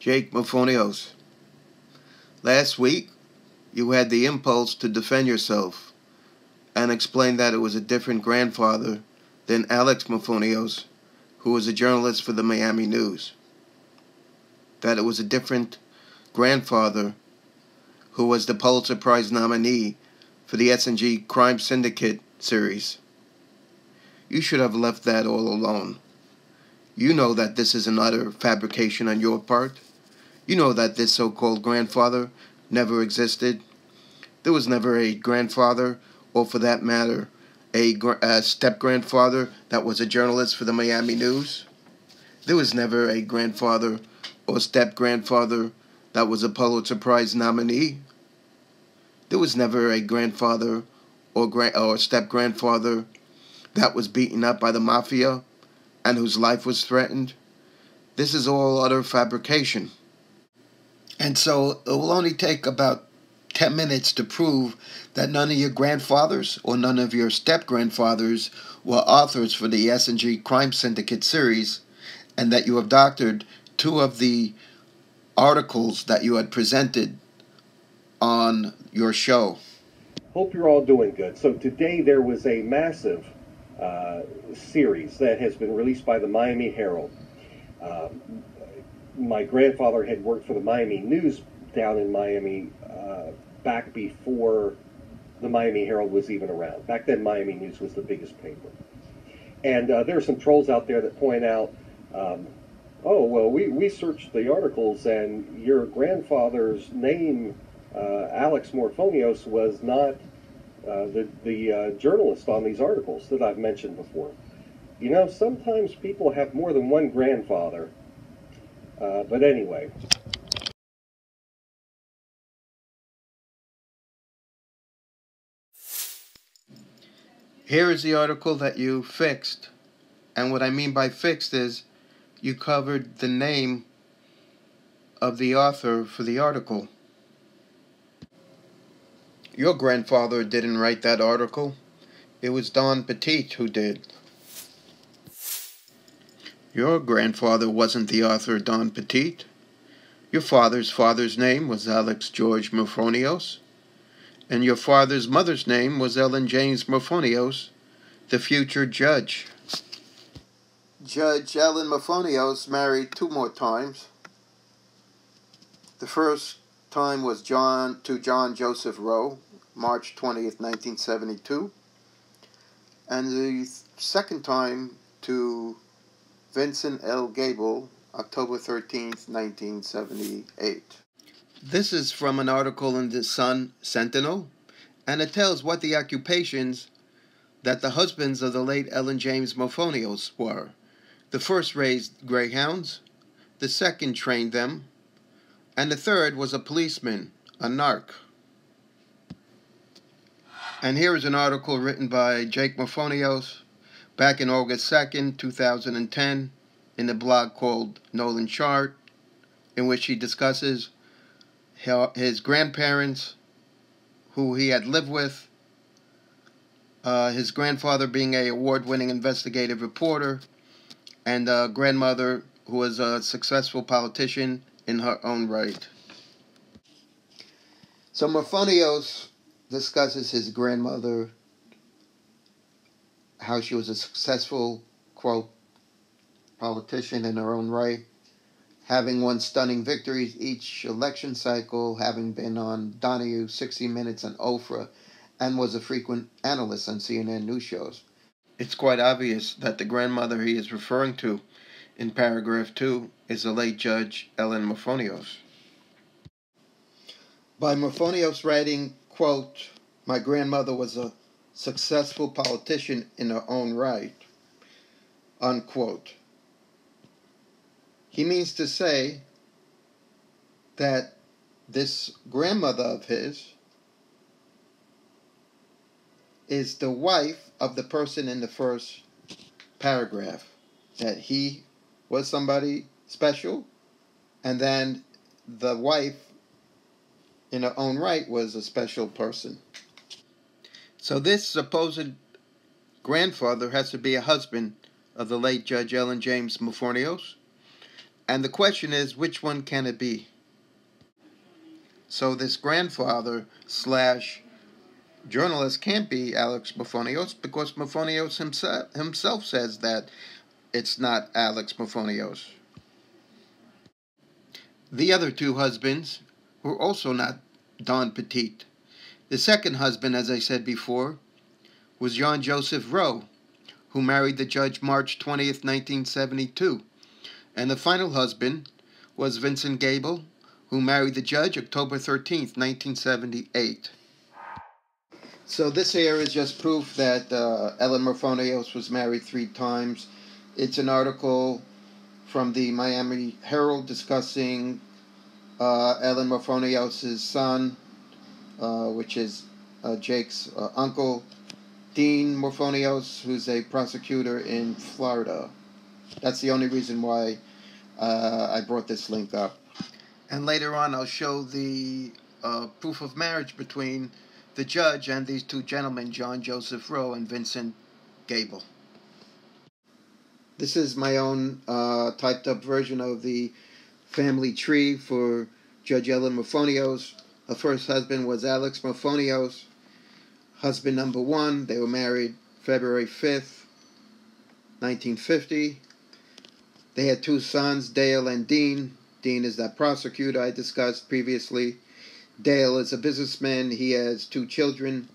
Jake Morphonios. Last week, you had the impulse to defend yourself and explain that it was a different grandfather than Alex Morphonios, who was a journalist for the Miami News. That it was a different grandfather who was the Pulitzer Prize nominee for the S&G Crime Syndicate series. You should have left that all alone. You know that this is an utter fabrication on your part. You know that this so-called grandfather never existed. There was never a grandfather, or for that matter, a step-grandfather that was a journalist for the Miami News. There was never a grandfather or step-grandfather that was a Pulitzer Prize nominee. There was never a grandfather or step-grandfather that was beaten up by the mafia and whose life was threatened. This is all utter fabrication. And so it will only take about 10 minutes to prove that none of your grandfathers or none of your step-grandfathers were authors for the S&G Crime Syndicate series, and that you have doctored two of the articles that you had presented on your show. Hope you're all doing good. So today there was a massive series that has been released by the Miami Herald. My grandfather had worked for the Miami News down in Miami back before the Miami Herald was even around. Back then, Miami News was the biggest paper. And there are some trolls out there that point out, oh, well, we searched the articles, and your grandfather's name, Alex Morphonios, was not the journalist on these articles that I've mentioned before. You know, sometimes people have more than one grandfather. But anyway. Here is the article that you fixed. And what I mean by fixed is you covered the name of the author for the article. Your grandfather didn't write that article. It was Don Petit who did. Your grandfather wasn't the author, Don Petit. Your father's name was Alex George Morphonios, and your father's mother's name was Ellen James Morphonios, the future judge. Judge Ellen Morphonios married two more times. The first time was to John Joseph Rowe, March 20th, 1972, and the second time to Vincent L. Gable, October 13th, 1978. This is from an article in the Sun Sentinel, and it tells what the occupations that the husbands of the late Ellen James Morphonios were. The first raised greyhounds, the second trained them, and the third was a policeman, a narc. And here is an article written by Jake Morphonios back in August 2nd, 2010, in a blog called Nolan Chart, in which he discusses his grandparents, who he had lived with, his grandfather being an award-winning investigative reporter, and a grandmother who was a successful politician in her own right. So Morphonios discusses his grandmother, how she was a successful, quote, politician in her own right, having won stunning victories each election cycle, having been on Donahue, 60 Minutes, and Oprah, and was a frequent analyst on CNN news shows. It's quite obvious that the grandmother he is referring to in paragraph 2 is the late Judge Ellen Morphonios. By Morphonios writing, quote, my grandmother was a successful politician in her own right, unquote. He means to say that this grandmother of his is the wife of the person in the first paragraph, that he was somebody special, and then the wife in her own right was a special person. So this supposed grandfather has to be a husband of the late Judge Ellen James Morphonios, And the question is, which one can it be? So this grandfather slash journalist can't be Alex Morphonios, because Morphonios himself says that it's not Alex Morphonios. The other two husbands were also not Don Petit. The second husband, as I said before, was John Joseph Rowe, who married the judge March 20th, 1972. And the final husband was Vincent Gable, who married the judge October 13th, 1978. So this here is just proof that Ellen Morphonios was married 3 times. It's an article from the Miami Herald discussing Ellen Morphonios' son, which is Jake's uncle, Dean Morphonios, who's a prosecutor in Florida. That's the only reason why I brought this link up. And later on I'll show the proof of marriage between the judge and these two gentlemen, John Joseph Rowe and Vincent Gable. This is my own typed up version of the family tree for Judge Ellen Morphonios. Her first husband was Alex Morphonios. Husband number 1, they were married February 5th, 1950. They had 2 sons, Dale and Dean. Dean is that prosecutor I discussed previously. Dale is a businessman. He has 2 children.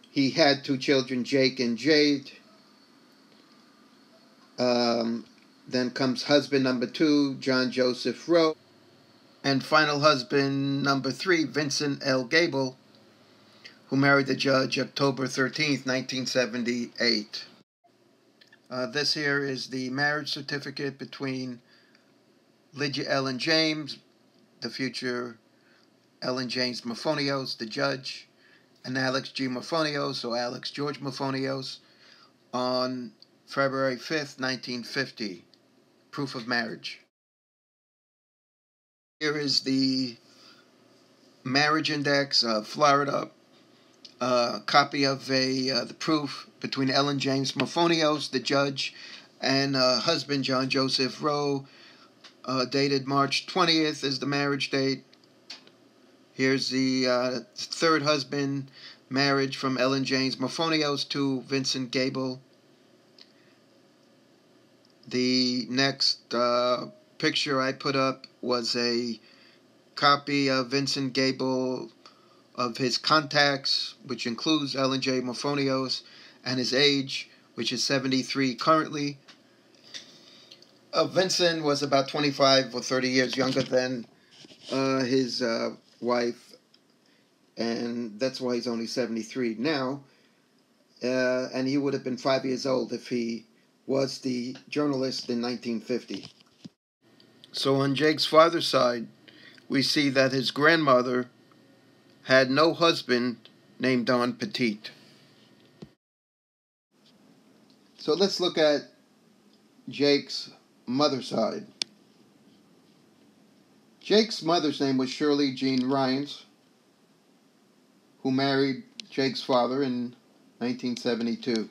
He had 2 children, Jake and Jade. Then comes husband number 2, John Joseph Rowe. And final husband number 3, Vincent L. Gable, who married the judge October 13th, 1978. This here is the marriage certificate between Lydia Ellen James, the future Ellen James Morphonios, the judge, and Alex G. Morphonios, or Alex George Morphonios, on February 5th, 1950. Proof of marriage. Here is the marriage index of Florida. Copy of the proof between Ellen James Morphonios, the judge, and husband John Joseph Rowe, dated March 20th is the marriage date. Here's the third husband marriage from Ellen James Morphonios to Vincent Gable. The next picture I put up was a copy of Vincent Gable of his contacts, which includes Ellen J. Morphonios, and his age, which is 73 currently. Vincent was about 25 or 30 years younger than his wife, and that's why he's only 73 now. And he would have been 5 years old if he was the journalist in 1950. So on Jake's father's side, we see that his grandmother had no husband named Don Petit. So let's look at Jake's mother's side. Jake's mother's name was Shirley Jean Ryans, who married Jake's father in 1972.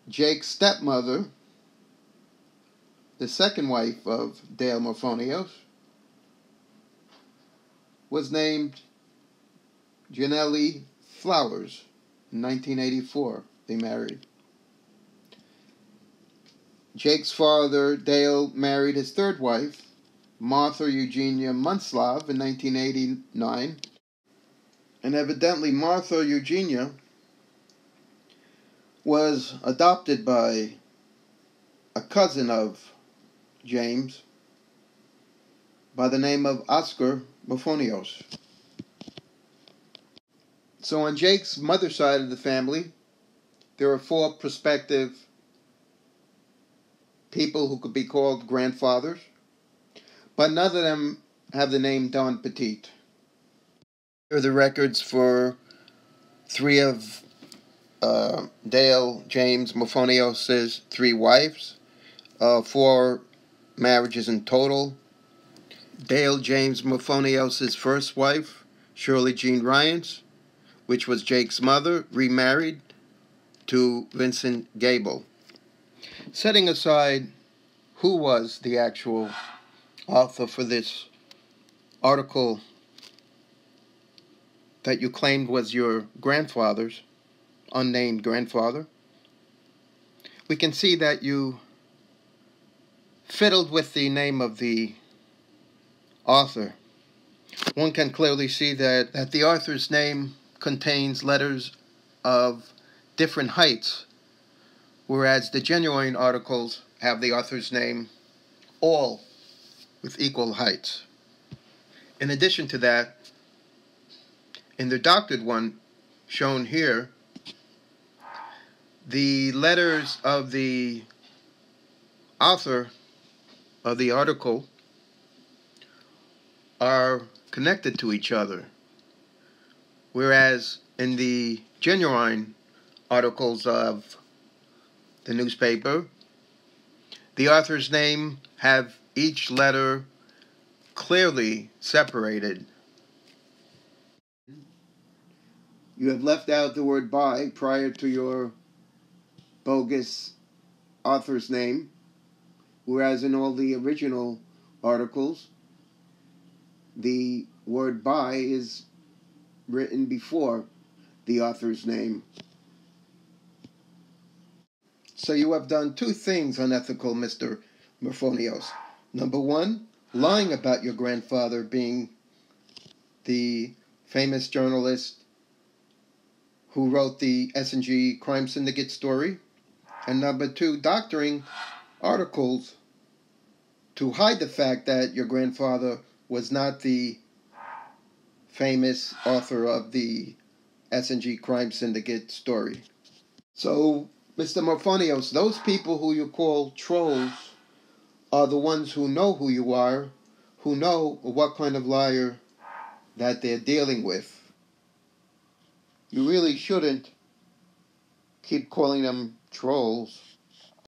Jake's stepmother, the second wife of Dale Morphonios, was named Janelle Flowers. In 1984, they married. Jake's father, Dale, married his third wife, Martha Eugenia Munslav, in 1989. And evidently Martha Eugenia was adopted by a cousin of James by the name of Oscar Morphonios. So on Jake's mother's side of the family, there are 4 prospective people who could be called grandfathers, but none of them have the name Don Petit. Here are the records for 3 of Dale James Morphonios' 3 wives, 4 marriages in total. Dale James Morphonios' first wife, Shirley Jean Ryans, which was Jake's mother, remarried to Vincent Gable. Setting aside who was the actual author for this article that you claimed was your grandfather's, unnamed grandfather, we can see that you fiddled with the name of the author. One can clearly see that the author's name contains letters of different heights, whereas the genuine articles have the author's name all with equal heights. In addition to that, in the doctored one shown here, the letters of the author of the article are connected to each other, whereas in the genuine articles of the newspaper, the author's name have each letter clearly separated. You have left out the word by prior to your bogus author's name, whereas in all the original articles, the word by is written before the author's name. So you have done two things unethical, Mr. Morphonios. Number one, lying about your grandfather being the famous journalist who wrote the S&G crime syndicate story. And number two, doctoring articles to hide the fact that your grandfather was not the famous author of the S&G crime syndicate story. So, Mr. Morphonios, those people who you call trolls are the ones who know who you are, who know what kind of liar that they're dealing with. You really shouldn't keep calling them trolls.